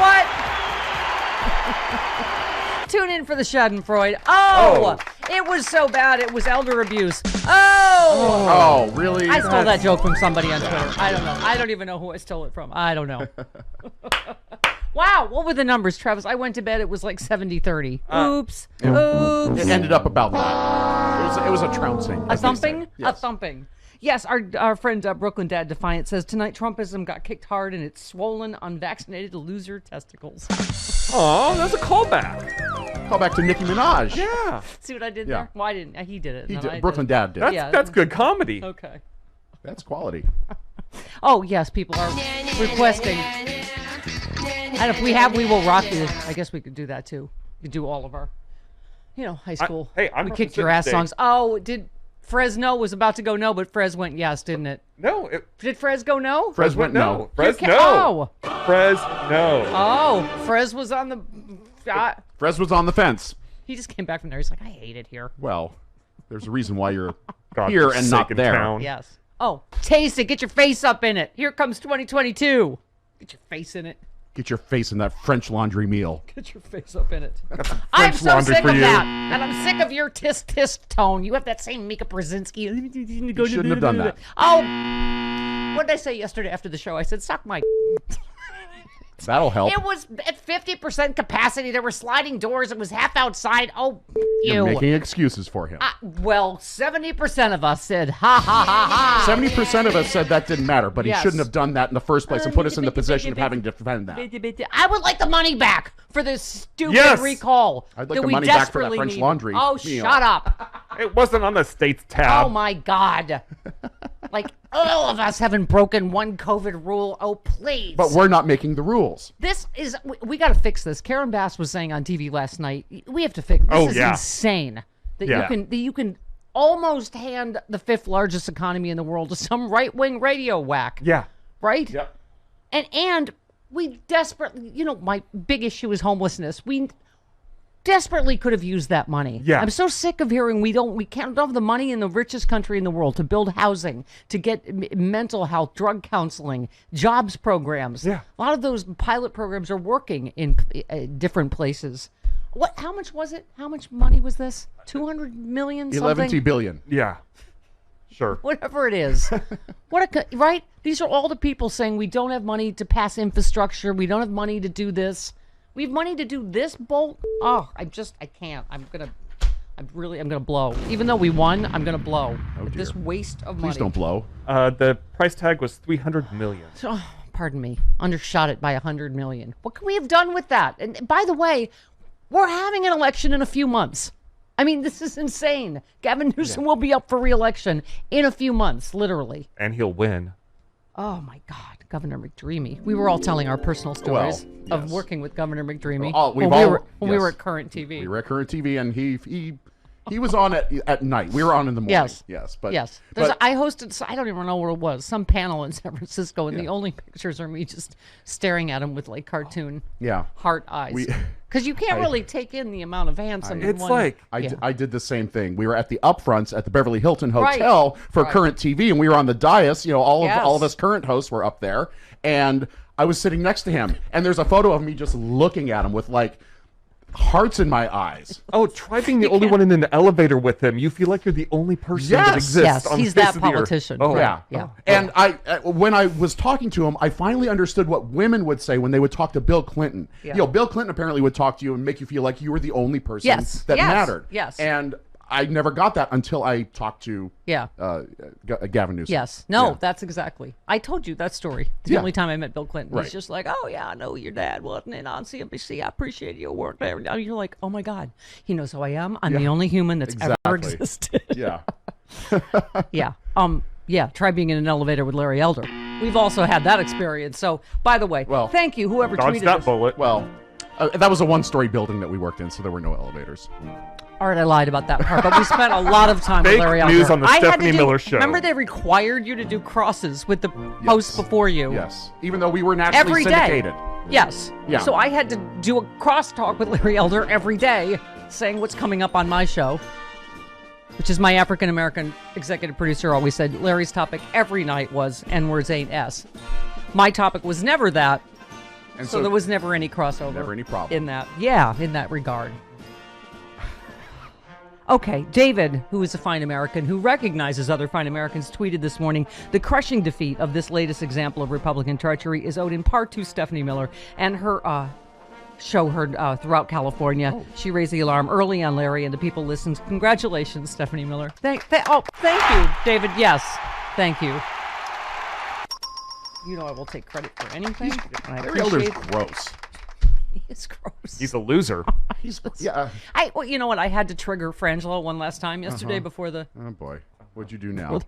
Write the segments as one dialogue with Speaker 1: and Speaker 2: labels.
Speaker 1: What? Tune in for the Schadenfreude. Oh, it was so bad. It was elder abuse.
Speaker 2: Oh, really?
Speaker 1: I stole that joke from somebody on Twitter. I don't know. I don't even know who I stole it from. I don't know. Wow, what were the numbers, Travis? I went to bed. It was like 70-30. Oops.
Speaker 2: It ended up about that. It was a trouncing.
Speaker 1: A thumping?
Speaker 2: Yes.
Speaker 1: A thumping. Yes, our friend Brooklyn Dad Defiant says, tonight Trumpism got kicked hard and it's swollen, unvaccinated loser testicles.
Speaker 3: Oh, that's a callback.
Speaker 2: Callback to Nicki Minaj.
Speaker 3: Yeah.
Speaker 1: See what I did there? Well, I didn't. He did it.
Speaker 2: He
Speaker 1: No,
Speaker 2: did. Brooklyn Dad did.
Speaker 3: That's good comedy.
Speaker 1: Okay.
Speaker 2: That's quality.
Speaker 1: Oh, yes, people are requesting. And if we have, we will rock you. I guess we could do that too. We could do all of our, high school.
Speaker 3: I'm
Speaker 1: we kicked your ass songs. Oh, did Fresno was about to go no, but Frez went yes, didn't it?
Speaker 3: No.
Speaker 1: Did Frez go no?
Speaker 2: Frez went no.
Speaker 3: Fresno.
Speaker 1: Oh.
Speaker 3: Fresno.
Speaker 1: Oh, Frez was on the.
Speaker 2: Frez was on the fence.
Speaker 1: He just came back from there. He's like, I hate it here.
Speaker 2: Well, there's a reason why you're
Speaker 3: God,
Speaker 2: here and not there.
Speaker 3: Town.
Speaker 1: Yes. Oh, taste it. Get your face up in it. Here comes 2022. Get your face in it.
Speaker 2: Get your face in that French laundry meal.
Speaker 1: Get your face up in it. I'm so
Speaker 3: laundry
Speaker 1: sick
Speaker 3: for
Speaker 1: of
Speaker 3: you.
Speaker 1: that. And I'm sick of your tisk tone. You have that same Mika Brzezinski.
Speaker 2: You shouldn't have done that.
Speaker 1: Oh, what did I say yesterday after the show? I said, suck my...
Speaker 2: That'll help.
Speaker 1: It was at 50% capacity. There were sliding doors. It was half outside. Oh,
Speaker 2: You're making excuses for him.
Speaker 1: Well, 70% of us said, ha, ha, ha, ha.
Speaker 2: 70% of us said that didn't matter, but he
Speaker 1: Yes.
Speaker 2: shouldn't have done that in the first place and put us in the position of having to defend that.
Speaker 1: I would like the money back for this stupid
Speaker 3: Yes.
Speaker 1: recall.
Speaker 2: I'd like
Speaker 1: that
Speaker 2: the
Speaker 1: we
Speaker 2: money back for that
Speaker 1: desperately
Speaker 2: French
Speaker 1: need.
Speaker 2: laundry
Speaker 1: Oh,
Speaker 2: meal.
Speaker 1: shut up.
Speaker 3: It wasn't on the state's tab.
Speaker 1: Oh, my God. Like, all of us haven't broken one COVID rule. Oh, please.
Speaker 2: But we're not making the rules.
Speaker 1: This is, we got to fix this. Karen Bass was saying on TV last night, we have to fix this. This is insane that you can almost hand the fifth largest economy in the world to some right-wing radio whack.
Speaker 3: Yeah.
Speaker 1: Right?
Speaker 3: Yep.
Speaker 1: And we desperately, my big issue is homelessness. We desperately could have used that money.
Speaker 3: Yeah.
Speaker 1: I'm so sick of hearing we don't have the money in the richest country in the world to build housing, to get mental health, drug counseling, jobs programs.
Speaker 3: Yeah.
Speaker 1: A lot of those pilot programs are working in different places. How much was it? How much money was this? 200 million something?
Speaker 2: 11 billion.
Speaker 3: Yeah. Sure.
Speaker 1: Whatever it is. Right? These are all the people saying we don't have money to pass infrastructure. We don't have money to do this. We have money to do this, Bolt. Oh, I can't. I'm gonna blow. Even though we won, I'm gonna blow. With this waste of money.
Speaker 2: Please don't blow.
Speaker 3: The price tag was $300 million.
Speaker 1: Oh, pardon me. Undershot it by 100 million. What can we have done with that? And by the way, we're having an election in a few months. I mean, this is insane. Gavin Newsom will be up for re-election in a few months, literally.
Speaker 3: And he'll win.
Speaker 1: Oh, my God. Governor McDreamy. We were all telling our personal stories of working with Governor McDreamy when we were at Current TV.
Speaker 2: We were at Current TV, and he was on at night. We were on in the morning.
Speaker 1: Yes.
Speaker 2: But
Speaker 1: I hosted, I don't even know where it was, some panel in San Francisco, and the only pictures are me just staring at him with like cartoon heart eyes. Because you can't really take in the amount of handsome.
Speaker 2: I did the same thing. We were at the upfronts at the Beverly Hilton Hotel for Current TV, and we were on the dais. All of us current hosts were up there, and I was sitting next to him. And there's a photo of me just looking at him with like hearts in my eyes.
Speaker 3: Oh, try being the only one in an elevator with him. You feel like you're the only person that exists.
Speaker 1: Yes,
Speaker 3: on
Speaker 1: he's
Speaker 3: the face
Speaker 1: that
Speaker 3: of the earth.
Speaker 1: politician.
Speaker 3: Oh,
Speaker 1: yeah.
Speaker 2: And when I was talking to him, I finally understood what women would say when they would talk to Bill Clinton.
Speaker 1: Yeah.
Speaker 2: Bill Clinton apparently would talk to you and make you feel like you were the only person that mattered.
Speaker 1: Yes.
Speaker 2: And I never got that until I talked to Gavin Newsom.
Speaker 1: Yes. No, that's exactly. I told you that story. The only time I met Bill Clinton.
Speaker 2: Right.
Speaker 1: He's just like, oh, yeah, I know your dad wasn't it on CNBC. I appreciate your work there. And you're like, oh, my God. He knows who I am. I'm the only human that's ever existed.
Speaker 2: Yeah.
Speaker 1: Try being in an elevator with Larry Elder. We've also had that experience. So, by the way, thank you, whoever
Speaker 3: Dodge
Speaker 1: tweeted
Speaker 3: that
Speaker 1: us.
Speaker 3: bullet.
Speaker 2: Well, that was a one-story building that we worked in, so there were no elevators.
Speaker 1: All right, I lied about that part, but we spent a lot of time with
Speaker 3: Fake
Speaker 1: Larry
Speaker 3: news
Speaker 1: Elder.
Speaker 3: on the Stephanie Miller Show.
Speaker 1: Remember they required you to do crosses with the host before you?
Speaker 2: Yes. Even though we were nationally
Speaker 1: Every day.
Speaker 2: syndicated.
Speaker 1: Yes.
Speaker 2: Yeah.
Speaker 1: So I had to do a crosstalk with Larry Elder every day, saying what's coming up on my show, which is my African-American executive producer always said, Larry's topic every night was N-words ain't S. My topic was never that,
Speaker 2: And
Speaker 1: so there was never any crossover.
Speaker 2: Never any problem.
Speaker 1: In that, in that regard. Okay, David, who is a fine American who recognizes other fine Americans, tweeted this morning, the crushing defeat of this latest example of Republican treachery is owed in part to Stephanie Miller and her show heard throughout California. Oh. She raised the alarm early on Larry and the people listened. Congratulations, Stephanie Miller. Thank you, David. Yes, thank you. You know I will take credit for anything.
Speaker 2: Larry Elder's gross.
Speaker 1: He is gross.
Speaker 3: He's a loser.
Speaker 1: Well, you know what? I had to trigger Frangelo one last time yesterday before the.
Speaker 2: Oh boy, what'd you do now?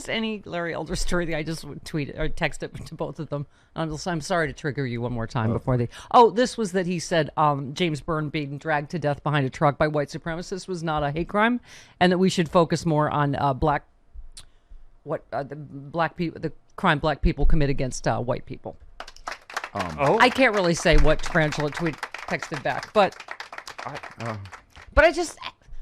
Speaker 1: Any Larry Elder story. I just tweet it or text it to both of them. I'm sorry to trigger you one more time before the. Oh, this was that he said James Byrne being dragged to death behind a truck by white supremacists was not a hate crime, and that we should focus more on the black people, the crime black people commit against white people. I can't really say what Frangela texted back, but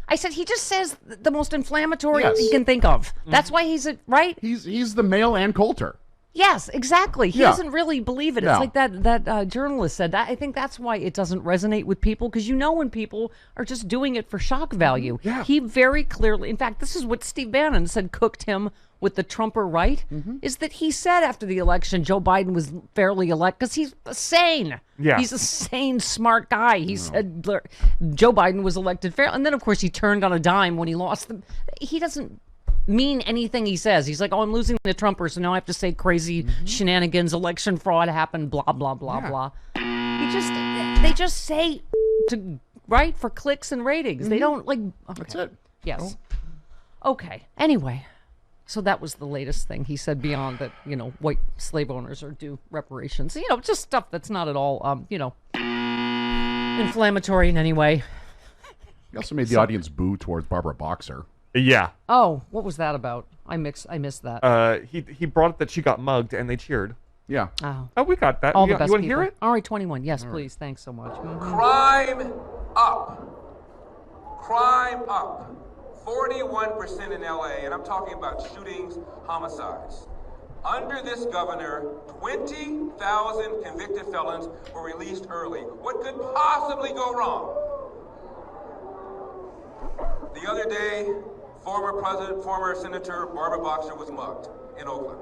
Speaker 1: I said he just says the most inflammatory he can think of. That's why he's right.
Speaker 2: He's the male Ann Coulter.
Speaker 1: Yes, exactly. He doesn't really believe it. It's like that journalist said. I think that's why it doesn't resonate with people, because when people are just doing it for shock value.
Speaker 2: Yeah.
Speaker 1: He very clearly, in fact, this is what Steve Bannon said cooked him with the Trumper right, is that he said after the election Joe Biden was fairly elected because he's sane.
Speaker 3: Yeah.
Speaker 1: He's a sane, smart guy. He said Joe Biden was elected fair. And then, of course, he turned on a dime when he lost. He doesn't mean anything he says. He's like, I'm losing the Trumpers, so now I have to say crazy shenanigans, election fraud happened, blah, blah, blah, blah. They just say for clicks and ratings. They don't Okay.
Speaker 2: That's it.
Speaker 1: Yes. Okay. Anyway. So that was the latest thing he said beyond that, white slave owners are due reparations. Just stuff that's not at all, inflammatory in any way.
Speaker 2: He also made the audience boo towards Barbara Boxer.
Speaker 3: Yeah.
Speaker 1: Oh, what was that about? I missed that.
Speaker 3: He brought up that she got mugged and they cheered.
Speaker 2: Yeah.
Speaker 1: Oh,
Speaker 3: we got that.
Speaker 1: All the best
Speaker 3: you want to
Speaker 1: people.
Speaker 3: hear it?
Speaker 1: All right, 21. Yes, please. Thanks so much.
Speaker 4: Crime up. Crime up. 41% in LA, and I'm talking about shootings, homicides. Under this governor, 20,000 convicted felons were released early. What could possibly go wrong? The other day, former Senator Barbara Boxer was mugged in Oakland.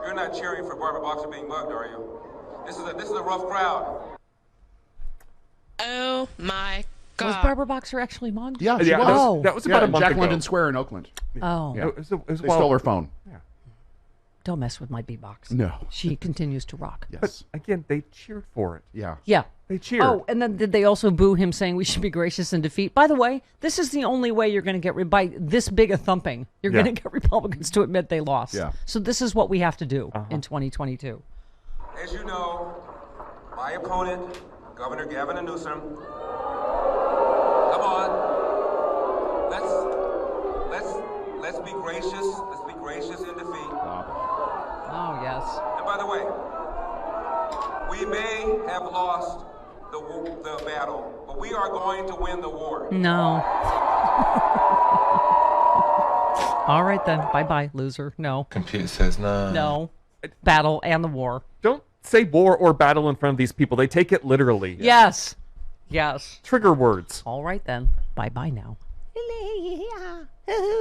Speaker 4: You're not cheering for Barbara Boxer being mugged, are you? This is a rough crowd.
Speaker 5: Oh my God.
Speaker 1: Was Barbara Boxer actually mugged?
Speaker 2: Yeah, she was.
Speaker 3: That was about a month
Speaker 2: Jack
Speaker 3: ago.
Speaker 2: London Square in Oakland.
Speaker 1: Oh.
Speaker 2: Yeah.
Speaker 3: It was
Speaker 2: They stole her phone.
Speaker 3: Yeah.
Speaker 1: Don't mess with my beatbox.
Speaker 2: No.
Speaker 1: She continues to rock.
Speaker 2: Yes.
Speaker 3: But again, they cheered for it.
Speaker 2: Yeah.
Speaker 1: Yeah.
Speaker 3: They cheered.
Speaker 1: Oh, and then did they also boo him saying we should be gracious in defeat? By the way, this is the only way you're going to get, by this big a thumping, you're going to get Republicans to admit they lost.
Speaker 2: Yeah.
Speaker 1: So this is what we have to do in 2022.
Speaker 4: As you know, my opponent, Governor Gavin Newsom, come on, let's be gracious. Let's be gracious in defeat.
Speaker 1: Oh, yes.
Speaker 4: And by the way, we may have lost the battle, but we are going to win the war.
Speaker 1: No. All right, then. Bye-bye, loser. No.
Speaker 6: Computer says no.
Speaker 1: No. Battle and the war.
Speaker 3: Don't say war or battle in front of these people. They take it literally.
Speaker 1: Yes. Yes.
Speaker 3: Trigger words.
Speaker 1: All right, then. Bye-bye now.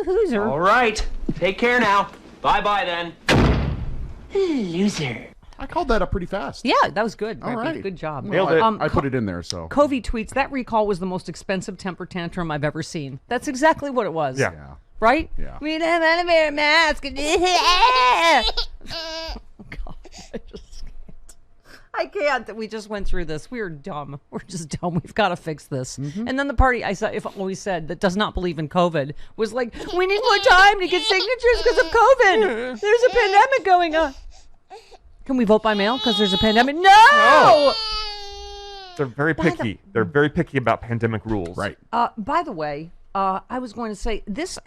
Speaker 1: Loser.
Speaker 7: All right. Take care now. Bye-bye then. Loser.
Speaker 2: I called that up pretty fast.
Speaker 1: Yeah, that was good.
Speaker 2: All
Speaker 1: Ricky.
Speaker 2: right.
Speaker 1: Good job.
Speaker 3: Nailed it.
Speaker 2: I put it in there, so.
Speaker 1: Covey tweets, that recall was the most expensive temper tantrum I've ever seen. That's exactly what it was.
Speaker 3: Yeah.
Speaker 2: Yeah.
Speaker 1: Right?
Speaker 2: Yeah.
Speaker 1: We don't want to wear a mask. Oh, God. I can't. We just went through this. We're dumb. We're just dumb. We've got to fix this. And then the party always said that does not believe in COVID was like, we need more time to get signatures because of COVID. There's a pandemic going on. Can we vote by mail because there's a pandemic? No!
Speaker 3: They're very picky. They're very picky about pandemic rules.
Speaker 2: Right.
Speaker 1: By the way, I was going to say this.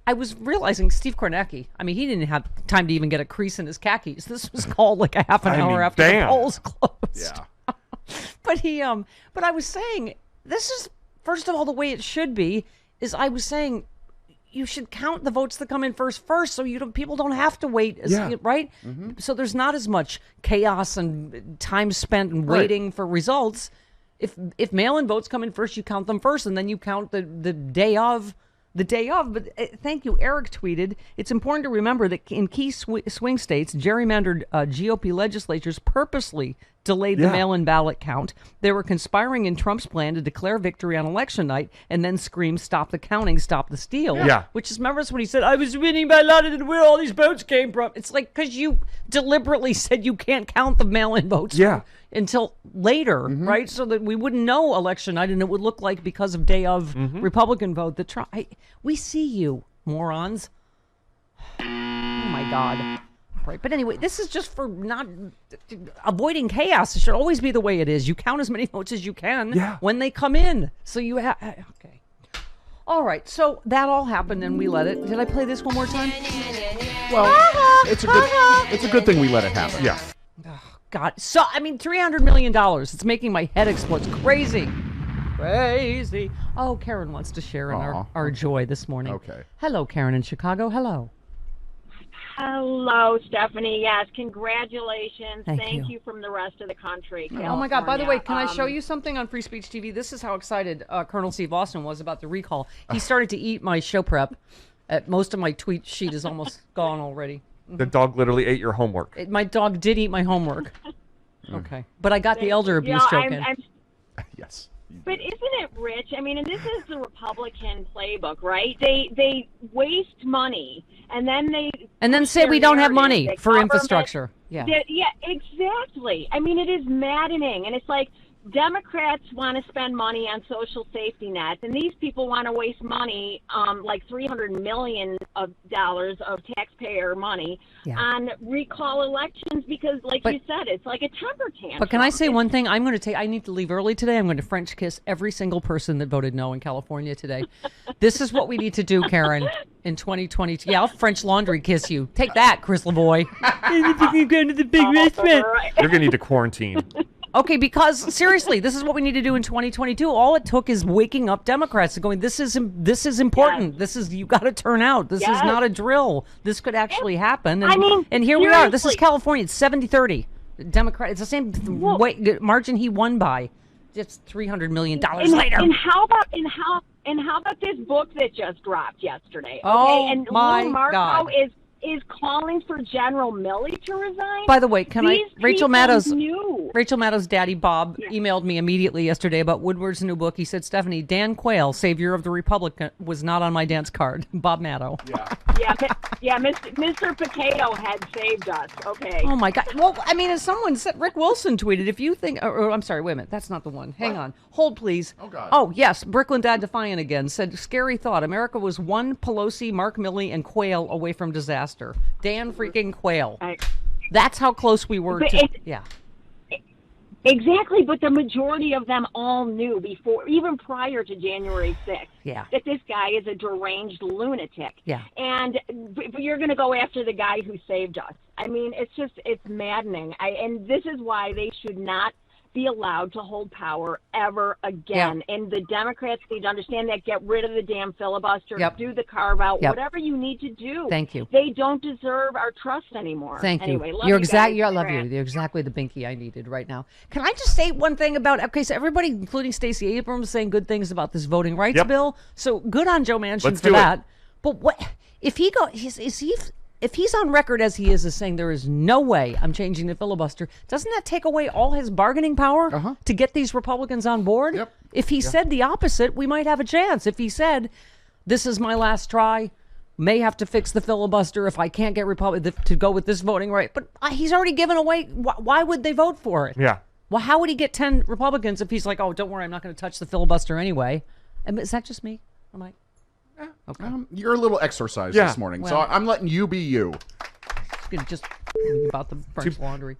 Speaker 1: I was realizing Steve Kornacki. I mean, he didn't have time to even get a crease in his khakis. This was called like a half an hour after the polls closed.
Speaker 2: Yeah.
Speaker 1: But I was saying, this is, first of all, the way it should be, is I was saying, you should count the votes that come in first, so people don't have to wait, right? Mm-hmm. So there's not as much chaos and time spent and waiting for results. If mail-in votes come in first, you count them first, and then you count the day of. But thank you. Eric tweeted, it's important to remember that in key swing states, gerrymandered GOP legislatures purposely delayed the mail-in ballot count. They were conspiring in Trump's plan to declare victory on election night and then scream, stop the counting, stop the steal.
Speaker 3: Yeah.
Speaker 1: Which is, remember when he said, I was winning by a lot of where all these votes came from. It's like, because you deliberately said you can't count the mail-in votes until later, right? So that we wouldn't know election night, and it would look like, because of day of Republican vote, that Trump. We see you, morons. Oh my God. Right. But anyway, this is just for not avoiding chaos. It should always be the way it is. You count as many votes as you can when they come in. So you have. Okay. All right. So that all happened, and we let it. Did I play this one more time?
Speaker 2: Well, it's a good thing we let it happen.
Speaker 3: Yeah.
Speaker 1: Oh, God. So, I mean, $300 million. It's making my head explode. It's crazy. Crazy. Oh, Karen wants to share in our joy this morning.
Speaker 2: Okay.
Speaker 1: Hello, Karen in Chicago. Hello.
Speaker 5: Hello, Stephanie. Yes, congratulations.
Speaker 1: Thank
Speaker 5: you from the rest of the country.
Speaker 1: Oh my God! By the way, can I show you something on Free Speech TV? This is how excited Colonel Steve Austin was about the recall. He started to eat my show prep. Most of my tweet sheet is almost gone already.
Speaker 3: The dog literally ate your homework.
Speaker 1: My dog did eat my homework. Okay, but I got the elder abuse joke in.
Speaker 2: Yes.
Speaker 5: But isn't it rich? I mean, and this is the Republican playbook, right? They waste money, and then
Speaker 1: say we don't have money for infrastructure. Yeah,
Speaker 5: exactly. I mean, it is maddening, and it's like Democrats want to spend money on social safety nets, and these people want to waste money, like $300 million of taxpayer money on recall elections because, you said, it's like a temper tantrum.
Speaker 1: But can I say one thing? I need to leave early today. I'm going to French kiss every single person that voted no in California today. This is what we need to do, Karen, in 2022. Yeah, I'll French laundry kiss you. Take that, Chris LaVoy. You're going to the big restaurant.
Speaker 3: You're going to need to quarantine.
Speaker 1: Okay, because seriously, this is what we need to do in 2022. All it took is waking up Democrats and going, this is important.
Speaker 5: Yes.
Speaker 1: This is, you got to turn out. This is not a drill. This could actually happen. And,
Speaker 5: I mean,
Speaker 1: and here we are. This is California. It's 70-30. Democrat. It's the same margin he won by. Just $300 million later.
Speaker 5: And how about this book that just dropped yesterday? Okay?
Speaker 1: Oh,
Speaker 5: and
Speaker 1: my
Speaker 5: Lou Marco
Speaker 1: God.
Speaker 5: is calling for General Milley to resign.
Speaker 1: By the way, Rachel Maddow's daddy, Bob, emailed me immediately yesterday about Woodward's new book. He said, Stephanie, Dan Quayle, savior of the Republic, was not on my dance card. Bob Maddow.
Speaker 5: Mr. Potato Head saved us. Okay.
Speaker 1: Oh, my God. Well, I mean, as someone said, Rick Wilson tweeted, if you think, I'm sorry, wait a minute. That's not the one. Hang on. Hold, please.
Speaker 2: Oh, God.
Speaker 1: Oh, yes. Brooklyn Dad Defiant again said, scary thought. America was one Pelosi, Mark Milley, and Quayle away from disaster. Dan freaking Quayle. That's how close we were to.
Speaker 5: Exactly, but the majority of them all knew even prior to January 6th, that this guy is a deranged lunatic.
Speaker 1: Yeah.
Speaker 5: And you're going to go after the guy who saved us. I mean, it's maddening. And this is why they should not be allowed to hold power ever again. And the Democrats need to understand that. Get rid of the damn filibuster. Do the carve out. Whatever you need to do.
Speaker 1: Thank you.
Speaker 5: They don't deserve our trust anymore.
Speaker 1: Thank you.
Speaker 5: Anyway, love
Speaker 1: You're
Speaker 5: you guys.
Speaker 1: I love you. You're exactly the binky I needed right now. Can I just say one thing about? Okay, so everybody, including Stacey Abrams, saying good things about this voting rights bill. So good on Joe Manchin for that. But what if he if he's on record as he is as saying there is no way I'm changing the filibuster, doesn't that take away all his bargaining power to get these Republicans on board?
Speaker 2: Yep.
Speaker 1: If he said the opposite, we might have a chance. If he said, this is my last try, may have to fix the filibuster if I can't get to go with this voting right. But he's already given away. Why would they vote for it?
Speaker 3: Yeah.
Speaker 1: Well, how would he get 10 Republicans if he's like, oh, don't worry, I'm not going to touch the filibuster anyway? And is that just me? Am I? Okay.
Speaker 2: You're a little exercised this morning, so I'm letting you be you.
Speaker 1: Just about the French laundry.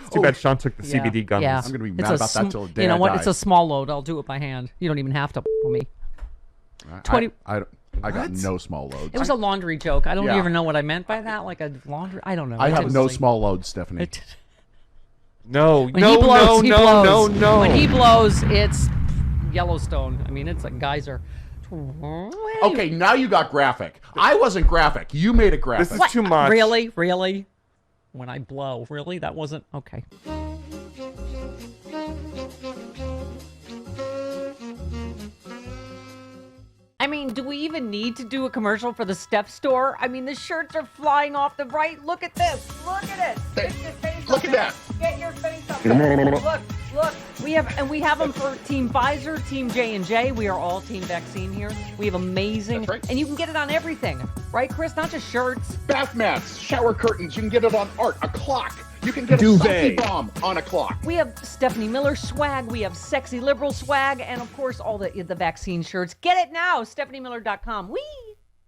Speaker 3: It's too bad Sean took the CBD gummies.
Speaker 1: Yeah.
Speaker 2: I'm gonna be mad about that till the day
Speaker 1: You know
Speaker 2: I
Speaker 1: what?
Speaker 2: die.
Speaker 1: It's a small load. I'll do it by hand. You don't even have to me. 20.
Speaker 2: I got no small loads.
Speaker 1: It was a laundry joke. I don't
Speaker 2: Yeah.
Speaker 1: even know what I meant by that. Like a laundry. I don't know.
Speaker 2: I
Speaker 1: It
Speaker 2: have
Speaker 1: was
Speaker 2: no
Speaker 1: like-
Speaker 2: small loads, Stephanie.
Speaker 3: No,
Speaker 1: When he blows, he blows.
Speaker 3: no.
Speaker 1: When he blows, it's Yellowstone. I mean, it's a geyser.
Speaker 2: Okay, now you got graphic. I wasn't graphic. You made it graphic.
Speaker 3: This is too much.
Speaker 1: Really? Really? When I blow. Really? That wasn't... Okay. I mean, do we even need to do a commercial for the Steph store? I mean, the shirts are flying off the right. Look at this. Look at it. Get your face
Speaker 2: Look
Speaker 1: up
Speaker 2: at
Speaker 1: there.
Speaker 2: that.
Speaker 1: Get your face up there. Look. We have them for Team Pfizer, Team J&J. We are all Team Vaccine here. We have amazing.
Speaker 2: That's right.
Speaker 1: And you can get it on everything. Right, Chris? Not just shirts.
Speaker 2: Bath mats, shower curtains. You can get it on art, a clock. You can get
Speaker 3: Duvet.
Speaker 2: a selfie bomb on a clock.
Speaker 1: We have Stephanie Miller swag. We have sexy liberal swag. And, of course, all the vaccine shirts. Get it now. StephanieMiller.com. Whee!